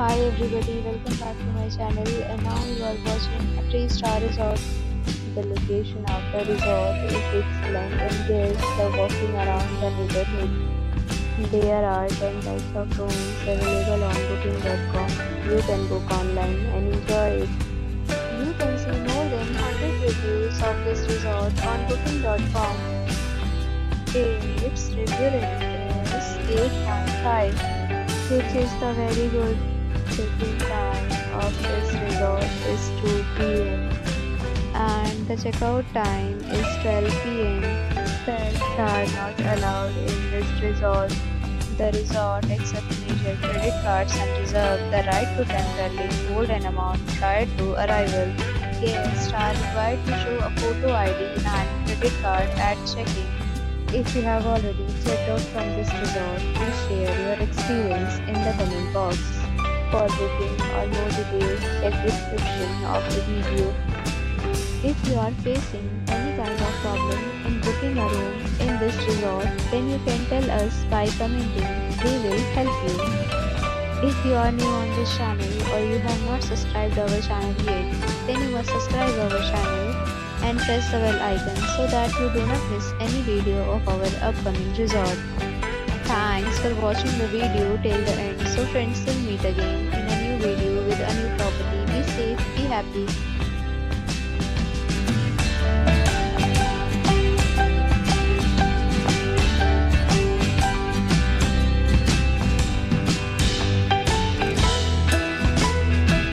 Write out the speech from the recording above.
Hi everybody, welcome back to my channel and now you are watching a 3-star resort. The location of the resort is excellent and guests love walking around the neighborhood. There are 10 types of rooms available on booking.com. You can book online and enjoy it. You can see more than 100 reviews of this resort on booking.com. Its review rating is 8.5, which is the very good. Check-in time of this resort is 2 p.m. and the checkout time is 12 p.m. Pets are not allowed in this resort. The resort accepts major credit cards and reserves the right to temporarily hold an amount prior to arrival. Guests are required to show a photo ID and credit card at check-in. If you have already checked out from this resort, please share your experience in the comment box. For booking or more details, check description of the video. If you are facing any kind of problem in booking a room in this resort, then you can tell us by commenting. We will help you. If you are new on this channel or you have not subscribed our channel yet, then you must subscribe our channel and press the bell icon so that you do not miss any video of our upcoming resort. Thanks for watching the video till the end. So friends, will meet again in a new video with a new property. Be safe, be happy.